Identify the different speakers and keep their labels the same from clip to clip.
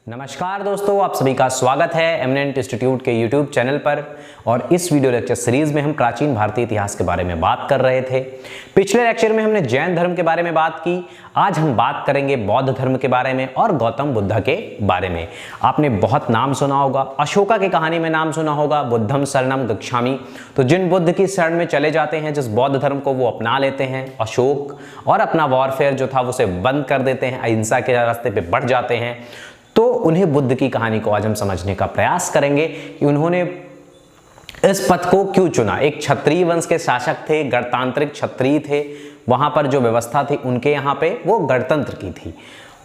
Speaker 1: नमस्कार दोस्तों, आप सभी का स्वागत है एमिनेंट इंस्टीट्यूट के यूट्यूब चैनल पर। और इस वीडियो लेक्चर सीरीज में हम प्राचीन भारतीय इतिहास के बारे में बात कर रहे थे। पिछले लेक्चर में हमने जैन धर्म के बारे में बात की। आज हम बात करेंगे बौद्ध धर्म के बारे में और गौतम बुद्ध के बारे में। आपने बहुत नाम सुना होगा, अशोका की कहानी में नाम सुना होगा, बुद्धम शरणम गच्छामि। तो जिन बुद्ध की शरण में चले जाते हैं, जिस बौद्ध धर्म को वो अपना लेते हैं, अशोक, और अपना वॉरफेयर जो था उसे बंद कर देते हैं, अहिंसा के रास्ते पे बढ़ जाते हैं, तो उन्हें बुद्ध की कहानी को आज हम समझने का प्रयास करेंगे कि उन्होंने इस पथ को क्यों चुना। एक क्षत्रिय वंश के शासक थे, गणतांत्रिक क्षत्रिय थे, वहां पर जो व्यवस्था थी उनके यहाँ पे वो गणतंत्र की थी।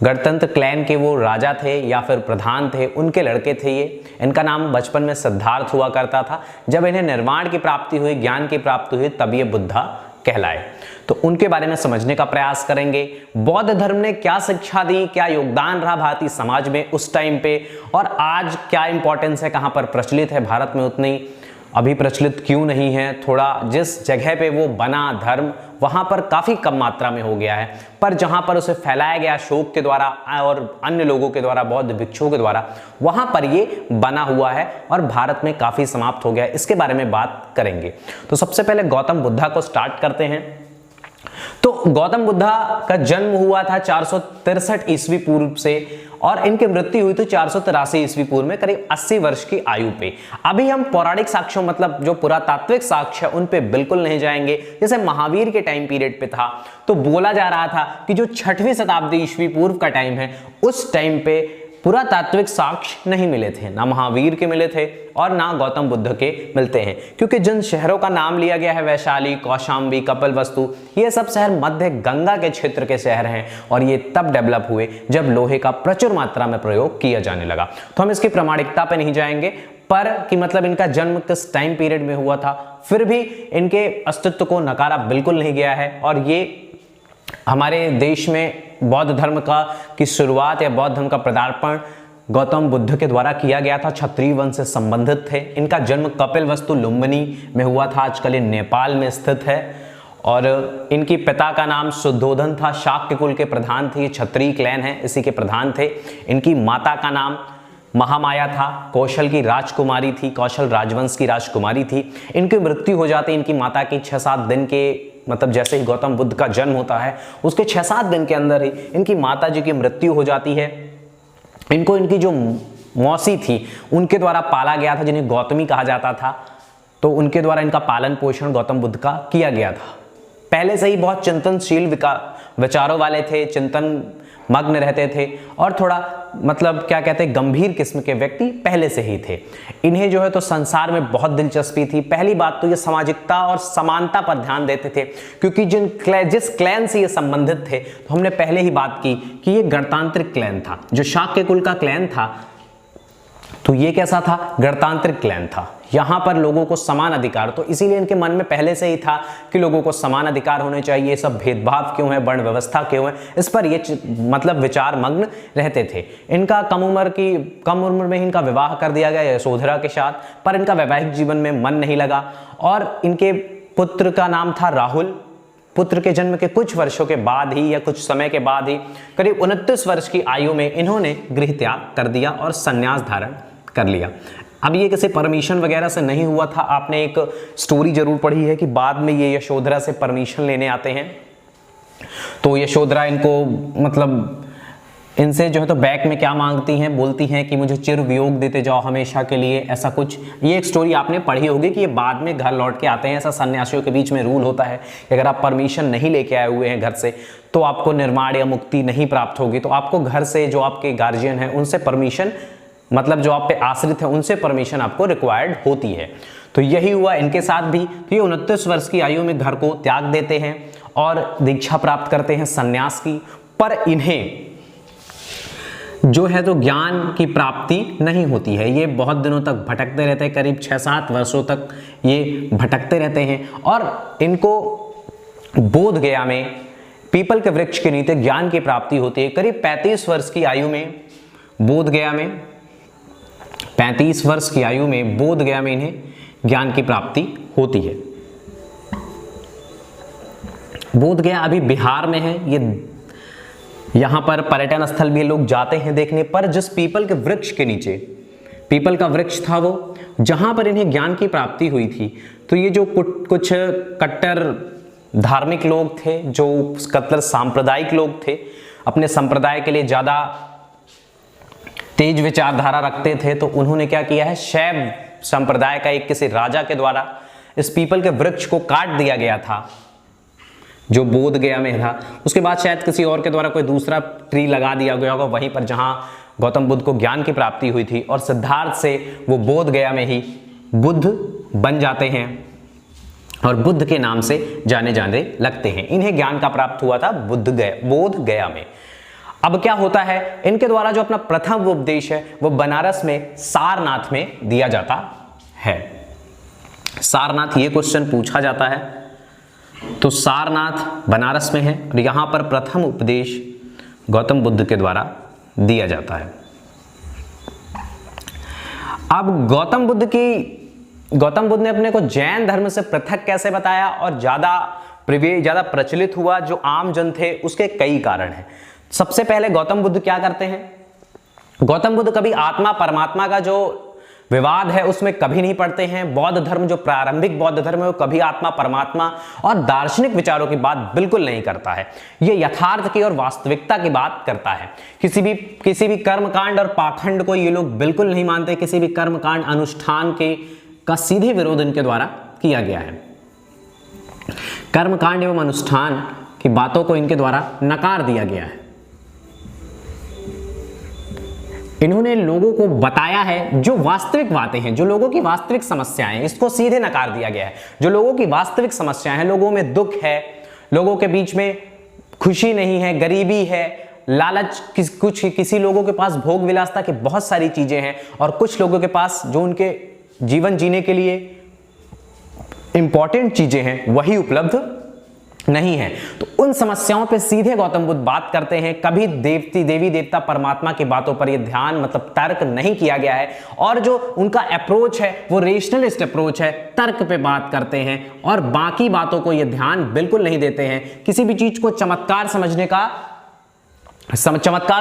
Speaker 1: गणतंत्र क्लैन के वो राजा थे या फिर प्रधान थे, उनके लड़के थे ये। इनका नाम बचपन में सिद्धार्थ हुआ करता था। जब इन्हें निर्वाण की प्राप्ति हुई, ज्ञान की प्राप्ति हुई, तब ये बुद्धा कहलाए। तो उनके बारे में समझने का प्रयास करेंगे। बौद्ध धर्म ने क्या शिक्षा दी, क्या योगदान रहा भारतीय समाज में उस टाइम पे, और आज क्या इंपॉर्टेंस है, कहां पर प्रचलित है, भारत में उतनी अभी प्रचलित क्यों नहीं है। थोड़ा जिस जगह पे वो बना धर्म, वहां पर काफी कम मात्रा में हो गया है, पर जहां पर उसे फैलाया गया अशोक के द्वारा और अन्य लोगों के द्वारा, बौद्ध भिक्षुओं के द्वारा, वहां पर ये बना हुआ है और भारत में काफी समाप्त हो गया है। इसके बारे में बात करेंगे। तो सबसे पहले गौतम बुद्धा को स्टार्ट करते हैं। तो गौतम बुद्धा का जन्म हुआ था 463 ईस्वी पूर्व से और इनकी मृत्यु हुई थी 483 ईस्वी पूर्व में, करीब 80 वर्ष की आयु पे। अभी हम पौराणिक साक्ष्यों, मतलब जो पुरातात्विक साक्ष्य, उन पे बिल्कुल नहीं जाएंगे। जैसे महावीर के टाइम पीरियड पे था तो बोला जा रहा था कि जो 6वीं शताब्दी ईस्वी पूर्व का टाइम है, उस टाइम पे पुरातात्विक साक्ष्य नहीं मिले थे, ना महावीर के मिले थे और ना गौतम बुद्ध के मिलते हैं। क्योंकि जिन शहरों का नाम लिया गया है, वैशाली, कौशाम्बी, कपिलवस्तु, ये सब शहर मध्य गंगा के क्षेत्र के शहर हैं और ये तब डेवलप हुए जब लोहे का प्रचुर मात्रा में प्रयोग किया जाने लगा। तो हम इसकी प्रामाणिकता पे नहीं जाएंगे, पर कि मतलब इनका जन्म किस टाइम पीरियड में हुआ था, फिर भी इनके अस्तित्व को नकारा बिल्कुल नहीं गया है। और ये हमारे देश में बौद्ध धर्म की शुरुआत या बौद्ध धर्म का पदार्पण गौतम बुद्ध के द्वारा किया गया था। क्षत्रिय वंश से संबंधित थे। इनका जन्म कपिलवस्तु लुम्बिनी में हुआ था, आजकल ये नेपाल में स्थित है। और इनकी पिता का नाम शुद्धोधन था, शाक्य कुल के प्रधान थे, क्षत्रिय क्लैन है, इसी के प्रधान थे। इनकी माता का नाम महामाया था, कौशल की राजकुमारी थी, कौशल राजवंश की राजकुमारी थी। इनकी मृत्यु हो जाती इनकी माता की 6-7 दिन के, मतलब जैसे ही गौतम बुद्ध का जन्म होता है उसके 6-7 दिन के अंदर ही इनकी माता जी की मृत्यु हो जाती है। इनको इनकी जो मौसी थी उनके द्वारा पाला गया था, जिन्हें गौतमी कहा जाता था। तो उनके द्वारा इनका पालन पोषण गौतम बुद्ध का किया गया था। पहले से ही बहुत चिंतनशील विचारों वाले थे, चिंतन मग्न रहते थे और थोड़ा मतलब क्या कहते हैं, गंभीर किस्म के व्यक्ति पहले से ही थे। इन्हें जो है तो संसार में बहुत दिलचस्पी थी। पहली बात तो ये सामाजिकता और समानता पर ध्यान देते थे, क्योंकि जिस क्लैन से ये संबंधित थे, तो हमने पहले ही बात की कि ये गणतांत्रिक क्लैन था। जो शाक्य कुल का क्लैन था, तो ये कैसा था, गणतांत्रिक क्लैन था। यहां पर लोगों को समान अधिकार, तो इसीलिए इनके मन में पहले से ही था कि लोगों को समान अधिकार होने चाहिए। ये सब भेदभाव क्यों है, वर्ण व्यवस्था क्यों है, इस पर ये मतलब विचार मग्न रहते थे। इनका कम उम्र में इनका विवाह कर दिया गया यशोधरा के साथ, पर इनका वैवाहिक जीवन में मन नहीं लगा और इनके पुत्र का नाम था राहुल। पुत्र के जन्म के कुछ वर्षों के बाद ही या कुछ समय के बाद ही, करीब 29 वर्ष की आयु में इन्होंने गृह त्याग कर दिया और संन्यास धारण कर लिया। अब ये किसी परमिशन वगैरह से नहीं हुआ था। आपने एक स्टोरी जरूर पढ़ी है कि बाद में ये यशोधरा से परमिशन लेने आते हैं, तो यशोधरा इनको मतलब इनसे जो है तो बैक में क्या मांगती हैं, बोलती हैं कि मुझे चिर वियोग देते जाओ हमेशा के लिए, ऐसा कुछ। ये एक स्टोरी आपने पढ़ी होगी कि ये बाद में घर लौट के आते हैं। ऐसा सन्यासियों के बीच में रूल होता है कि अगर आप परमिशन नहीं लेके आए हुए हैं घर से, तो आपको निर्माण या मुक्ति नहीं प्राप्त होगी। तो आपको घर से जो आपके गार्जियन हैं उनसे परमिशन, मतलब जो आप पे आश्रित है उनसे परमिशन आपको रिक्वायर्ड होती है। तो यही हुआ इनके साथ भी। तो ये 29 वर्ष की आयु में घर को त्याग देते हैं और दीक्षा प्राप्त करते हैं सन्यास की। पर इन्हें जो है तो ज्ञान की प्राप्ति नहीं होती है। ये बहुत दिनों तक भटकते रहते हैं, करीब 6-7 वर्षों तक ये भटकते रहते हैं और इनको बोध गया में पीपल के वृक्ष के नीचे ज्ञान की प्राप्ति होती है। करीब 35 वर्ष की आयु में बोध गया में 35 वर्ष की आयु में बोध गया में इन्हें ज्ञान की प्राप्ति होती है। बोध गया अभी बिहार में है। ये यहाँ पर पर्यटन स्थल भी लोग जाते हैं देखने पर। जिस पीपल के वृक्ष के नीचे, पीपल का वृक्ष था वो, जहाँ पर इन्हें ज्ञान की प्राप्ति हुई थी, तो ये जो कुछ कट्टर धार्मिक लोग थे, जो कट्टर सांप्रदायिक लोग थे, अपने संप्रदाय के लिए ज़्यादा तेज विचारधारा रखते थे, तो उन्होंने क्या किया है, शैव संप्रदाय का एक किसी राजा के द्वारा इस पीपल के वृक्ष को काट दिया गया था, जो बोध गया में था। उसके बाद शायद किसी और के द्वारा कोई दूसरा ट्री लगा दिया गया होगा वहीं पर जहां गौतम बुद्ध को ज्ञान की प्राप्ति हुई थी, और सिद्धार्थ से वो बोध गया में ही बुद्ध बन जाते हैं और बुद्ध के नाम से जाने जाने लगते हैं। इन्हें ज्ञान का प्राप्त हुआ था बोध गया में। अब क्या होता है, इनके द्वारा जो अपना प्रथम उपदेश है वो बनारस में सारनाथ में दिया जाता है। सारनाथ, ये क्वेश्चन पूछा जाता है, तो सारनाथ बनारस में है और यहां पर प्रथम उपदेश गौतम बुद्ध के द्वारा दिया जाता है। अब गौतम बुद्ध ने अपने को जैन धर्म से पृथक कैसे बताया और ज्यादा प्रचलित हुआ, जो आम जन थे, उसके कई कारण हैं। सबसे पहले गौतम बुद्ध क्या करते हैं, गौतम बुद्ध कभी आत्मा परमात्मा का जो विवाद है उसमें कभी नहीं पड़ते हैं। बौद्ध धर्म, जो प्रारंभिक बौद्ध धर्म है, वो कभी आत्मा परमात्मा और दार्शनिक विचारों की बात बिल्कुल नहीं करता है। ये यथार्थ की और वास्तविकता की बात करता है। किसी भी कर्मकांड और पाखंड को ये लोग बिल्कुल नहीं मानते। किसी भी कर्मकांड अनुष्ठान का सीधे विरोध इनके द्वारा किया गया है। कर्मकांड एवं अनुष्ठान की बातों को इनके द्वारा नकार दिया गया है। इन्होंने लोगों को बताया है जो वास्तविक बातें हैं, जो लोगों की वास्तविक समस्याएं हैं, इसको सीधे नकार दिया गया है। जो लोगों की वास्तविक समस्याएं हैं, लोगों में दुख है, लोगों के बीच में खुशी नहीं है, गरीबी है, लालच, किसी लोगों के पास भोग विलासता की बहुत सारी चीजें हैं, और कुछ लोगों के पास जो उनके जीवन जीने के लिए इंपॉर्टेंट चीजें हैं वही उपलब्ध नहीं है। तो उन समस्याओं पे सीधे गौतम बुद्ध बात करते हैं। कभी देवी देवता परमात्मा की बातों पर ये ध्यान मतलब तर्क नहीं किया गया है, और जो उनका अप्रोच है वो रेशनलिस्ट अप्रोच है, तर्क पे बात करते हैं और बाकी बातों को ये ध्यान बिल्कुल नहीं देते हैं। किसी भी चीज को चमत्कार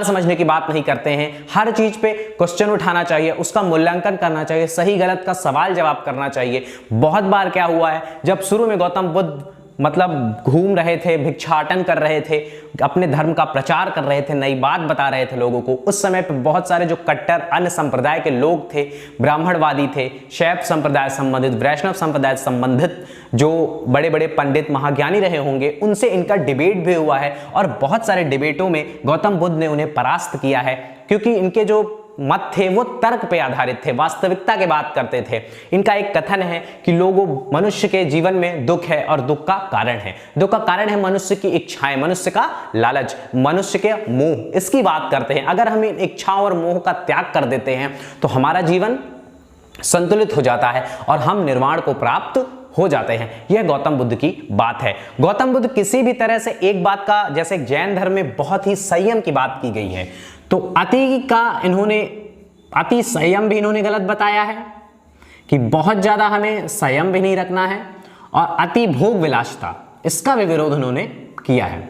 Speaker 1: समझने की बात नहीं करते हैं। हर चीज पे क्वेश्चन उठाना चाहिए, उसका मूल्यांकन करना चाहिए, सही गलत का सवाल जवाब करना चाहिए। बहुत बार क्या हुआ है, जब शुरू में गौतम बुद्ध मतलब घूम रहे थे, भिक्षाटन कर रहे थे, अपने धर्म का प्रचार कर रहे थे, नई बात बता रहे थे लोगों को, उस समय पे बहुत सारे जो कट्टर अन्य संप्रदाय के लोग थे, ब्राह्मणवादी थे, शैव संप्रदाय संबंधित, वैष्णव संप्रदाय संबंधित जो बड़े बड़े पंडित महाज्ञानी रहे होंगे, उनसे इनका डिबेट भी हुआ है, और बहुत सारे डिबेटों में गौतम बुद्ध ने उन्हें परास्त किया है, क्योंकि इनके जो मत थे वो तर्क पे आधारित थे, वास्तविकता की बात करते थे। इनका एक कथन है कि मनुष्य के जीवन में दुख है और दुख का कारण है, दुख का कारण है मनुष्य की इच्छाएं, मनुष्य का लालच, मनुष्य के मोह, इसकी बात करते हैं। अगर हम इन इच्छाओं और मोह का त्याग कर देते हैं तो हमारा जीवन संतुलित हो जाता है और हम निर्वाण को प्राप्त हो जाते हैं। यह गौतम बुद्ध की बात है। गौतम बुद्ध किसी भी तरह से एक बात का, जैसे जैन धर्म में बहुत ही संयम की बात की गई है, तो अति संयम भी इन्होंने गलत बताया है कि बहुत ज्यादा हमें संयम भी नहीं रखना है, और अति भोग विलासता, इसका भी विरोध उन्होंने किया है।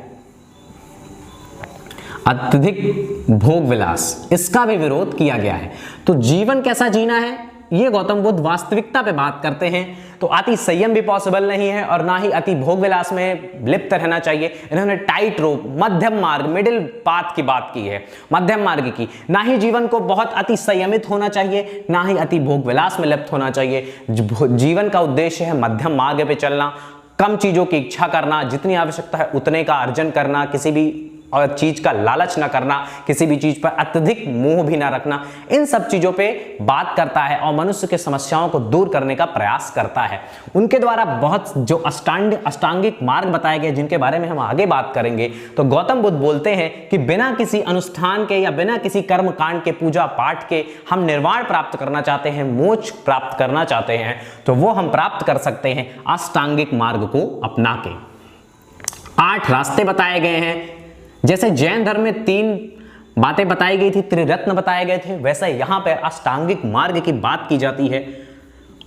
Speaker 1: अत्यधिक भोग विलास, इसका भी विरोध किया गया है। तो जीवन कैसा जीना है ये गौतम बुद्ध वास्तविकता पे बात करते हैं। तो अति संयम भी पॉसिबल नहीं है और ना ही अति भोग विलास में लिप्त रहना चाहिए। इन्होंने टाइट रोप, मध्यम मार्ग, मिडिल पाथ की बात की है, मध्यम मार्ग की। ना ही जीवन को बहुत अति संयमित होना चाहिए, ना ही अति भोग विलास में लिप्त होना चाहिए। जीवन का उद्देश्य है मध्यम मार्ग पे चलना, कम चीजों की इच्छा करना, जितनी आवश्यकता है उतने का अर्जन करना, किसी भी और चीज का लालच ना करना, किसी भी चीज पर अत्यधिक मोह भी ना रखना, इन सब चीजों पे बात करता है और मनुष्य के समस्याओं को दूर करने का प्रयास करता है। उनके द्वारा बहुत जो अष्टांगिक मार्ग बताए गए, जिनके बारे में हम आगे बात करेंगे, तो गौतम बुद्ध बोलते हैं कि बिना किसी अनुष्ठान के या बिना किसी कर्म कांड के, पूजा पाठ के हम निर्वाण प्राप्त करना चाहते हैं, मोक्ष प्राप्त करना चाहते हैं, तो वो हम प्राप्त कर सकते हैं अष्टांगिक मार्ग को अपना के। 8 रास्ते बताए गए हैं। जैसे जैन धर्म में 3 बातें बताई गई थी, त्रिरत्न बताए गए थे, वैसे यहां पर अष्टांगिक मार्ग की बात की जाती है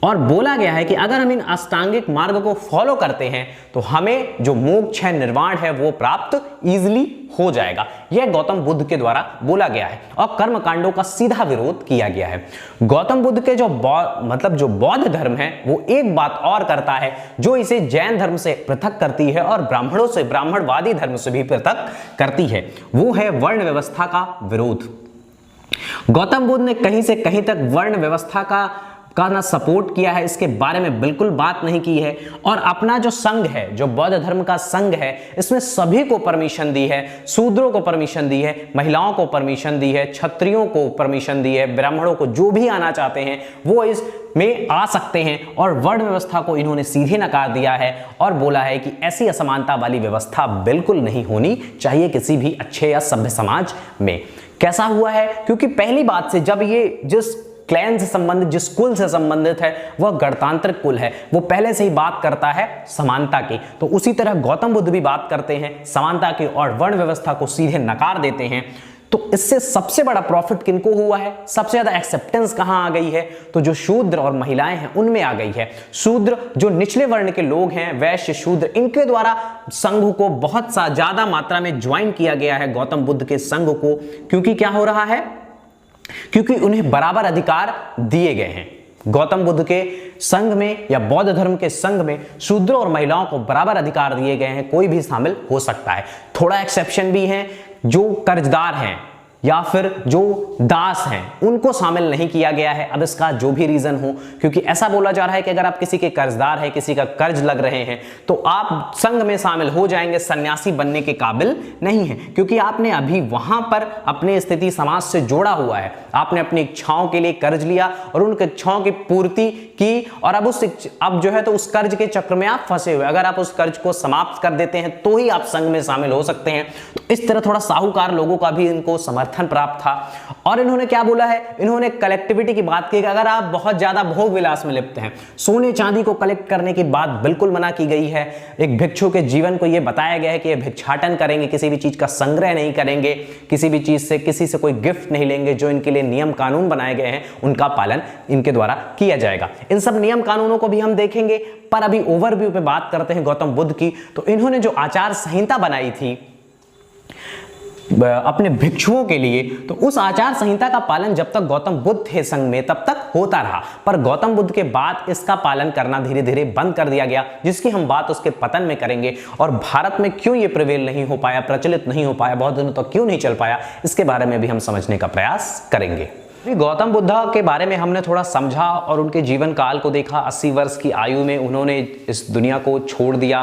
Speaker 1: और बोला गया है कि अगर हम इन अष्टांगिक मार्ग को फॉलो करते हैं तो हमें जो मोक्ष है, निर्वाण है, वो प्राप्त इजीली हो जाएगा। यह गौतम बुद्ध के द्वारा बोला गया है और कर्म कांडों का सीधा विरोध किया गया है। गौतम बुद्ध के जो जो बौद्ध धर्म है वो एक बात और करता है जो इसे जैन धर्म से पृथक करती है और ब्राह्मणों से, ब्राह्मणवादी धर्म से भी पृथक करती है, वो है वर्ण व्यवस्था का विरोध। गौतम बुद्ध ने कहीं से कहीं तक वर्ण व्यवस्था का ना सपोर्ट किया है, इसके बारे में बिल्कुल बात नहीं की है। और अपना जो संघ है, जो बौद्ध धर्म का संघ है, इसमें सभी को परमिशन दी है, शूद्रों को परमिशन दी है, महिलाओं को परमिशन दी है, क्षत्रियों को परमिशन दी है, ब्राह्मणों को, जो भी आना चाहते हैं वो इसमें आ सकते हैं। और वर्ण व्यवस्था को इन्होंने सीधे नकार दिया है और बोला है कि ऐसी असमानता वाली व्यवस्था बिल्कुल नहीं होनी चाहिए किसी भी अच्छे या सभ्य समाज में। कैसा हुआ है? क्योंकि पहली बात से जब ये जिस क्लैन से संबंधित, जिस कुल से संबंधित है, वह गणतांत्रिक कुल है, वो पहले से ही बात करता है समानता की। तो उसी तरह गौतम बुद्ध भी बात करते हैं समानता की और वर्ण व्यवस्था को सीधे नकार देते हैं। तो इससे सबसे बड़ा प्रॉफिट किनको हुआ है? सबसे ज्यादा एक्सेप्टेंस कहां आ गई है? तो जो शूद्र और महिलाएं हैं उनमें आ गई है। शूद्र, जो निचले वर्ण के लोग हैं, वैश्य, शूद्र, इनके द्वारा संघ को बहुत सा ज्यादा मात्रा में ज्वाइन किया गया है गौतम बुद्ध के संघ को। क्योंकि क्या हो रहा है? क्योंकि उन्हें बराबर अधिकार दिए गए हैं। गौतम बुद्ध के संघ में या बौद्ध धर्म के संघ में शूद्रों और महिलाओं को बराबर अधिकार दिए गए हैं, कोई भी शामिल हो सकता है। थोड़ा एक्सेप्शन भी है, जो कर्जदार हैं या फिर जो दास हैं उनको शामिल नहीं किया गया है। अब इसका जो भी रीजन हो, क्योंकि ऐसा बोला जा रहा है कि अगर आप किसी के कर्जदार हैं, किसी का कर्ज लग रहे हैं, तो आप संघ में शामिल हो जाएंगे, सन्यासी बनने के काबिल नहीं है, क्योंकि आपने अभी वहां पर अपनी स्थिति समाज से जोड़ा हुआ है। आपने अपनी इच्छाओं के लिए कर्ज लिया और उन इच्छाओं की पूर्ति की और अब जो है तो उस कर्ज के चक्र में आप फंसे हुए। अगर आप उस कर्ज को समाप्त कर देते हैं तो ही आप संघ में शामिल हो सकते हैं। तो इस तरह थोड़ा साहूकार लोगों का भी इनको समर्थन प्राप्त था। और इन्होंने क्या बोला है? इन्होंने कलेक्टिविटी की बात की कि अगर आप बहुत ज्यादा भोग विलास में लिप्त हैं, सोने चांदी को कलेक्ट करने की बात बिल्कुल मना की गई है। एक भिक्षु के जीवन को यह बताया गया है कि ये भिक्षाटन करेंगे, किसी भी चीज का संग्रह नहीं करेंगे, किसी भी चीज से, किसी से कोई गिफ्ट नहीं लेंगे। जो इनके लिए नियम कानून बनाए गए हैं उनका पालन इनके द्वारा किया जाएगा। इन सब नियम कानूनों को भी हम देखेंगे, पर अभी ओवरव्यू पे बात करते हैं गौतम बुद्ध की। तो इन्होंने जो आचार संहिता बनाई थी अपने भिक्षुओं के लिए, तो उस आचार संहिता का पालन जब तक गौतम बुद्ध थे संघ में तब तक होता रहा, पर गौतम बुद्ध के बाद इसका पालन करना धीरे धीरे बंद कर दिया गया, जिसकी हम बात उसके पतन में करेंगे। और भारत में क्यों ये प्रिवेल नहीं हो पाया, प्रचलित नहीं हो पाया, बहुत दिनों तक क्यों नहीं चल पाया, इसके बारे में भी हम समझने का प्रयास करेंगे। गौतम बुद्ध के बारे में हमने थोड़ा समझा और उनके जीवन काल को देखा। 80 वर्ष की आयु में उन्होंने इस दुनिया को छोड़ दिया,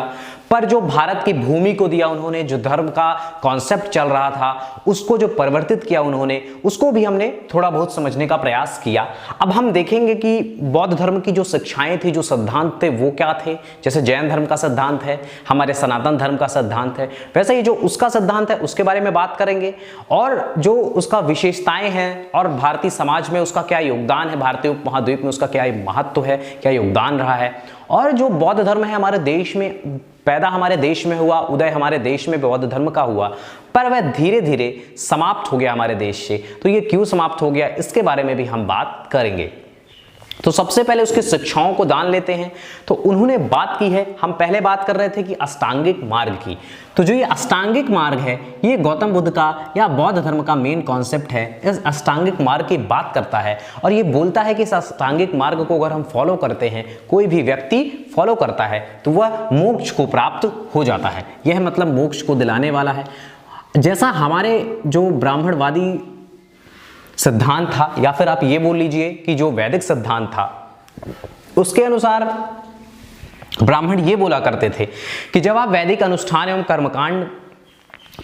Speaker 1: पर जो भारत की भूमि को दिया उन्होंने, जो धर्म का कॉन्सेप्ट चल रहा था उसको जो परिवर्तित किया उन्होंने, उसको भी हमने थोड़ा बहुत समझने का प्रयास किया। अब हम देखेंगे कि बौद्ध धर्म की जो शिक्षाएं थी, जो सिद्धांत थे, वो क्या थे। जैसे जैन धर्म का सिद्धांत है, हमारे सनातन धर्म का सिद्धांत है, वैसे ही जो उसका सिद्धांत है उसके बारे में बात करेंगे और जो उसका विशेषताएं हैं और भारतीय समाज में उसका क्या योगदान है, भारतीय उपमहाद्वीप में उसका क्या महत्व है, क्या योगदान रहा है। और जो बौद्ध धर्म है हमारे देश में पैदा, हमारे देश में हुआ, उदय हमारे देश में बौद्ध धर्म का हुआ, पर वह धीरे धीरे समाप्त हो गया हमारे देश से। तो ये क्यों समाप्त हो गया, इसके बारे में भी हम बात करेंगे। तो सबसे पहले उसके शिक्षाओं को जान लेते हैं। तो उन्होंने बात की है, हम पहले बात कर रहे थे कि अष्टांगिक मार्ग की। तो जो ये अष्टांगिक मार्ग है, ये गौतम बुद्ध का या बौद्ध धर्म का मेन कॉन्सेप्ट है। इस अष्टांगिक मार्ग की बात करता है और ये बोलता है कि इस अष्टांगिक मार्ग को अगर हम फॉलो करते हैं, कोई भी व्यक्ति फॉलो करता है, तो वह मोक्ष को प्राप्त हो जाता है। यह मतलब मोक्ष को दिलाने वाला है। जैसा हमारे जो ब्राह्मणवादी सिद्धांत था, या फिर आप ये बोल लीजिए कि जो वैदिक सिद्धांत था, उसके अनुसार ब्राह्मण ये बोला करते थे कि जब आप वैदिक अनुष्ठान एवं कर्मकांड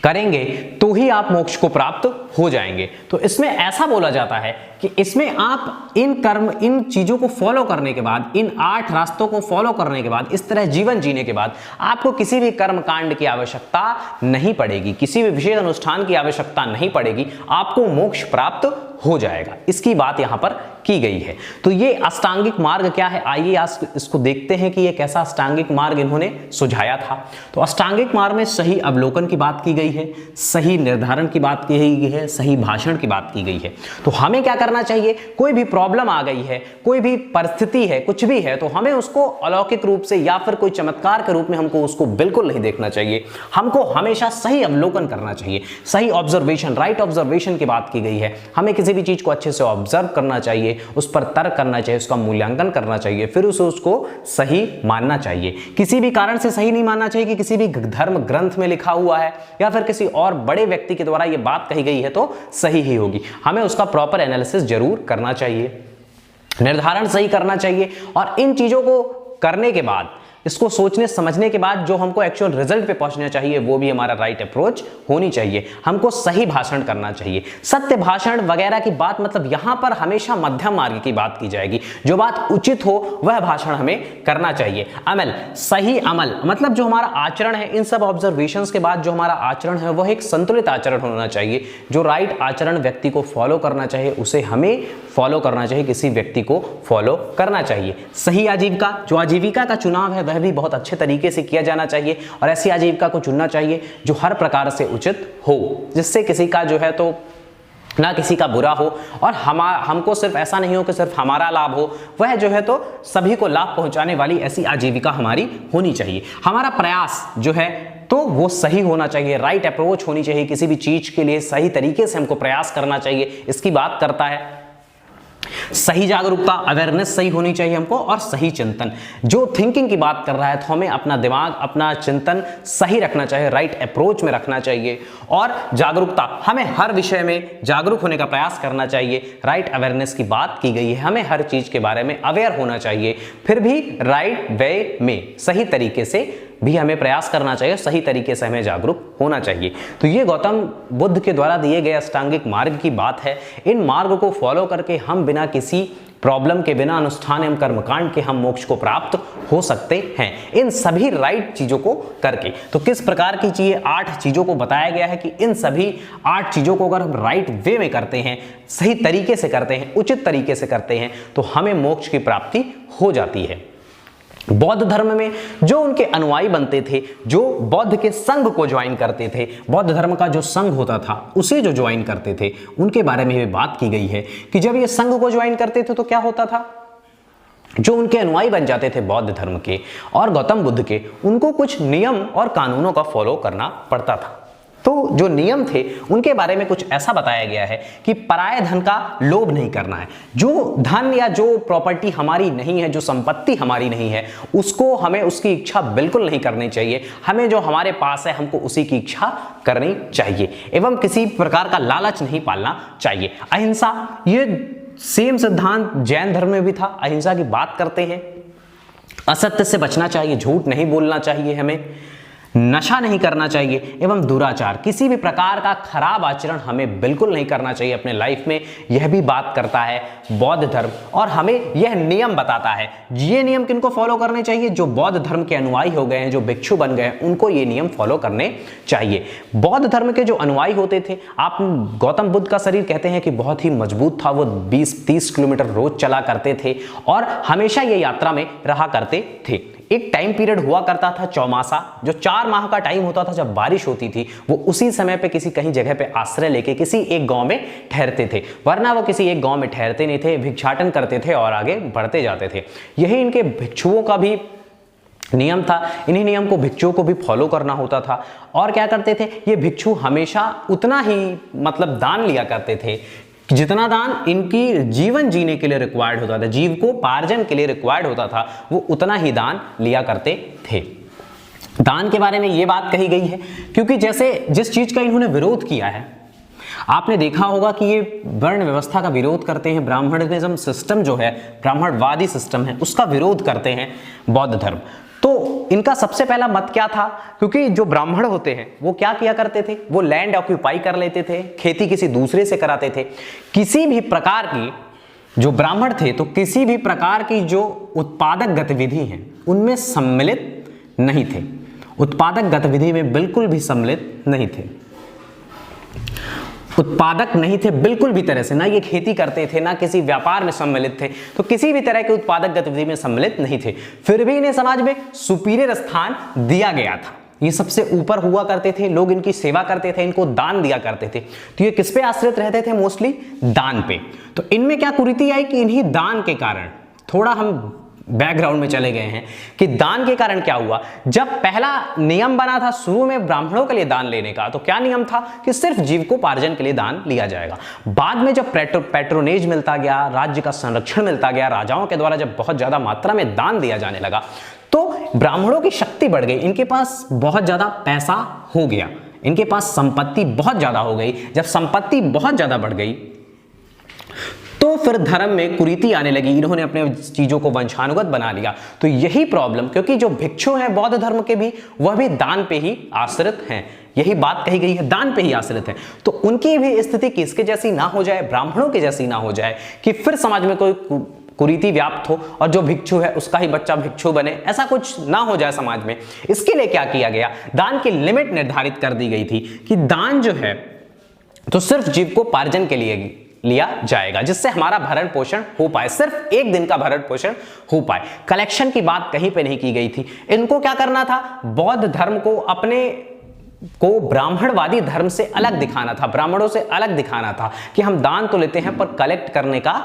Speaker 1: करेंगे तो ही आप मोक्ष को प्राप्त हो जाएंगे। तो इसमें ऐसा बोला जाता है कि इसमें आप इन चीजों को फॉलो करने के बाद, इन 8 रास्तों को फॉलो करने के बाद, इस तरह जीवन जीने के बाद आपको किसी भी कर्म कांड की आवश्यकता नहीं पड़ेगी, किसी भी विशेष अनुष्ठान की आवश्यकता नहीं पड़ेगी, आपको मोक्ष प्राप्त हो जाएगा। इसकी बात यहां पर की गई है। तो ये अष्टांगिक मार्ग क्या है, आइए आज इसको देखते हैं कि ये कैसा अष्टांगिक मार्ग इन्होंने सुझाया था। तो अष्टांगिक मार्ग में सही अवलोकन की बात की गई है, सही निर्धारण की बात की गई है, है, सही भाषण की बात की गई है। तो हमें क्या करना चाहिए, कोई भी प्रॉब्लम आ गई है, कोई भी परिस्थिति है, कुछ भी है, तो हमें उसको अलौकिक रूप से या फिर कोई चमत्कार के रूप में हमको उसको बिल्कुल नहीं देखना चाहिए। हमको हमेशा सही अवलोकन करना चाहिए, सही ऑब्जर्वेशन, राइट ऑब्जर्वेशन की बात की गई है। हमें किसी भी चीज को अच्छे से ऑब्जर्व करना चाहिए, उस पर तर्क करना चाहिए, उसका मूल्यांकन करना चाहिए, फिर उसको सही मानना चाहिए। किसी भी कारण से सही नहीं मानना चाहिए कि किसी भी धर्म ग्रंथ में लिखा हुआ है या फिर किसी और बड़े व्यक्ति के द्वारा यह बात कही गई है तो सही ही होगी। हमें उसका प्रॉपर एनालिसिस जरूर करना चाहिए, निर्धारण सही करना चाहिए, और इन चीजों को करने के बाद, इसको सोचने समझने के बाद जो हमको एक्चुअल रिजल्ट पे पहुंचना चाहिए वो भी हमारा राइट अप्रोच होनी चाहिए। हमको सही भाषण करना चाहिए, सत्य भाषण वगैरह की बात, मतलब यहां पर हमेशा मध्यम मार्ग की बात की जाएगी। जो बात उचित हो वह भाषण हमें करना चाहिए। अमल, सही अमल, मतलब जो हमारा आचरण है, इन सब ऑब्जर्वेशंस के बाद जो हमारा आचरण है वह एक संतुलित आचरण होना चाहिए। जो राइट आचरण व्यक्ति को फॉलो करना चाहिए उसे हमें फॉलो करना चाहिए, किसी व्यक्ति को फॉलो करना चाहिए। सही आजीविका, जो आजीविका का चुनाव है वह भी बहुत अच्छे तरीके से किया जाना चाहिए, और ऐसी आजीविका को चुनना चाहिए जो हर प्रकार से उचित हो, जिससे किसी का जो है तो ना किसी का बुरा हो, और हमको सिर्फ ऐसा नहीं हो कि सिर्फ हमारा लाभ हो, वह जो है तो सभी को लाभ पहुंचाने वाली ऐसी आजीविका हमारी होनी चाहिए। हमारा प्रयास जो है तो वो सही होना चाहिए, राइट अप्रोच होनी चाहिए, किसी भी चीज के लिए सही तरीके से हमको प्रयास करना चाहिए, इसकी बात करता है। सही जागरूकता, अवेयरनेस सही होनी चाहिए हमको, और सही चिंतन, जो थिंकिंग की बात कर रहा है तो हमें अपना दिमाग, अपना चिंतन सही रखना चाहिए, राइट अप्रोच में रखना चाहिए। और जागरूकता, हमें हर विषय में जागरूक होने का प्रयास करना चाहिए, राइट अवेयरनेस की बात की गई है, हमें हर चीज के बारे में अवेयर होना चाहिए, फिर भी राइट वे में, सही तरीके से भी हमें प्रयास करना चाहिए, सही तरीके से हमें जागरूक होना चाहिए। तो ये गौतम बुद्ध के द्वारा दिए गए अष्टांगिक मार्ग की बात है। इन मार्ग को फॉलो करके हम बिना किसी प्रॉब्लम के, बिना अनुष्ठान एवं कर्मकांड के हम मोक्ष को प्राप्त हो सकते हैं, इन सभी राइट चीजों को करके। तो किस प्रकार की चीजें, 8 चीजों को बताया गया है कि इन सभी 8 चीजों को अगर हम राइट वे में करते हैं, सही तरीके से करते हैं, उचित तरीके से करते हैं, तो हमें मोक्ष की प्राप्ति हो जाती है। बौद्ध धर्म में जो उनके अनुयायी बनते थे, जो बौद्ध के संघ को ज्वाइन करते थे, बौद्ध धर्म का जो संघ होता था उसे जो ज्वाइन करते थे, उनके बारे में भी बात की गई है कि जब ये संघ को ज्वाइन करते थे तो क्या होता था, जो उनके अनुयायी बन जाते थे बौद्ध धर्म के और गौतम बुद्ध के, उनको कुछ नियम और कानूनों का फॉलो करना पड़ता था। तो जो नियम थे उनके बारे में कुछ ऐसा बताया गया है कि पराये धन का लोभ नहीं करना है। जो धन या जो प्रॉपर्टी हमारी नहीं है, जो संपत्ति हमारी नहीं है, उसको हमें उसकी इच्छा बिल्कुल नहीं करनी चाहिए। हमें जो हमारे पास है हमको उसी की इच्छा करनी चाहिए, एवं किसी प्रकार का लालच नहीं पालना चाहिए। अहिंसा, ये सेम सिद्धांत जैन धर्म में भी था, अहिंसा की बात करते हैं। असत्य से बचना चाहिए, झूठ नहीं बोलना चाहिए, हमें नशा नहीं करना चाहिए, एवं दुराचार, किसी भी प्रकार का खराब आचरण हमें बिल्कुल नहीं करना चाहिए अपने लाइफ में। यह भी बात करता है बौद्ध धर्म, और हमें यह नियम बताता है। ये नियम किनको फॉलो करने चाहिए, जो बौद्ध धर्म के अनुयायी हो गए हैं, जो भिक्षु बन गए हैं, उनको ये नियम फॉलो करने चाहिए। बौद्ध धर्म के जो अनुयायी होते थे, आप गौतम बुद्ध का शरीर कहते हैं कि बहुत ही मजबूत था, वो 20-30 किलोमीटर रोज चला करते थे और हमेशा ये यात्रा में रहा करते थे। एक टाइम पीरियड हुआ करता था चौमासा, जो 4 माह का टाइम होता था, जब बारिश होती थी, वो उसी समय पे किसी कहीं जगह पे आश्रय लेके किसी एक गांव में ठहरते थे, वरना वो किसी एक गांव में ठहरते नहीं थे, भिक्षाटन करते थे और आगे बढ़ते जाते थे। यही इनके भिक्षुओं का भी नियम था, इन्हीं नियम को भिक्षुओं को भी फॉलो करना होता था। और क्या करते थे ये भिक्षु, हमेशा उतना ही मतलब दान लिया करते थे जितना दान इनकी जीवन जीने के लिए रिक्वायर्ड होता था, जीव को पार्जन के लिए रिक्वायर्ड होता था, वो उतना ही दान लिया करते थे। दान के बारे में ये बात कही गई है क्योंकि जैसे जिस चीज का इन्होंने विरोध किया है, आपने देखा होगा कि ये वर्ण व्यवस्था का विरोध करते हैं, ब्राह्मणिज्म सिस्टम जो है, ब्राह्मणवादी सिस्टम है, उसका विरोध करते हैं बौद्ध धर्म। तो इनका सबसे पहला मत क्या था, क्योंकि जो ब्राह्मण होते हैं वो क्या किया करते थे, वो लैंड ऑक्यूपाई कर लेते थे, खेती किसी दूसरे से कराते थे। किसी भी प्रकार की जो ब्राह्मण थे तो किसी भी प्रकार की जो उत्पादक गतिविधि हैं उनमें सम्मिलित नहीं थे, उत्पादक गतिविधि में बिल्कुल भी सम्मिलित नहीं थे, उत्पादक नहीं थे बिल्कुल भी तरह से, ना ये खेती करते थे, ना किसी व्यापार में सम्मिलित थे, तो किसी भी तरह के उत्पादक गतिविधि में सम्मिलित नहीं थे। फिर भी इन्हें समाज में सुपीरियर स्थान दिया गया था, ये सबसे ऊपर हुआ करते थे, लोग इनकी सेवा करते थे, इनको दान दिया करते थे। तो ये किस पे आश्रित रहते थे? मोस्टली दान पे। तो इनमें क्या कुरीति आई कि इन्हीं दान के कारण, थोड़ा हम बैकग्राउंड में चले गए हैं कि दान के कारण क्या हुआ। जब पहला नियम बना था शुरू में ब्राह्मणों के लिए दान लेने का, तो क्या नियम था कि सिर्फ जीविकोपार्जन के लिए दान लिया जाएगा। बाद में जब पैट्रोनेज मिलता गया, राज्य का संरक्षण मिलता गया, राजाओं के द्वारा जब बहुत ज्यादा मात्रा में दान दिया जाने लगा, तो ब्राह्मणों की शक्ति बढ़ गई, इनके पास बहुत ज्यादा पैसा हो गया, इनके पास संपत्ति बहुत ज्यादा हो गई। जब संपत्ति बहुत ज्यादा बढ़ गई तो फिर धर्म में कुरीति आने लगी, इन्होंने अपने चीजों को वंशानुगत बना लिया। तो यही प्रॉब्लम, क्योंकि जो भिक्षु हैं बौद्ध धर्म के भी, वह भी दान पे ही आश्रित हैं, यही बात कही गई है, दान पे ही आश्रित है। तो उनकी भी स्थिति किसके जैसी ना हो जाए, ब्राह्मणों के जैसी ना हो जाए कि फिर समाज में कोई कुरीति व्याप्त हो और जो भिक्षु है उसका ही बच्चा भिक्षु बने, ऐसा कुछ ना हो जाए समाज में। इसके लिए क्या किया गया, दान की लिमिट निर्धारित कर दी गई थी कि दान जो है तो सिर्फ जीविकोपार्जन के लिए लिया जाएगा, जिससे हमारा भरण पोषण हो पाए, सिर्फ एक दिन का भरण पोषण हो पाए। कलेक्शन की बात कहीं पे नहीं की गई थी। इनको क्या करना था, बौद्ध धर्म को अपने को ब्राह्मणवादी धर्म से अलग दिखाना था, ब्राह्मणों से अलग दिखाना था कि हम दान तो लेते हैं पर कलेक्ट करने का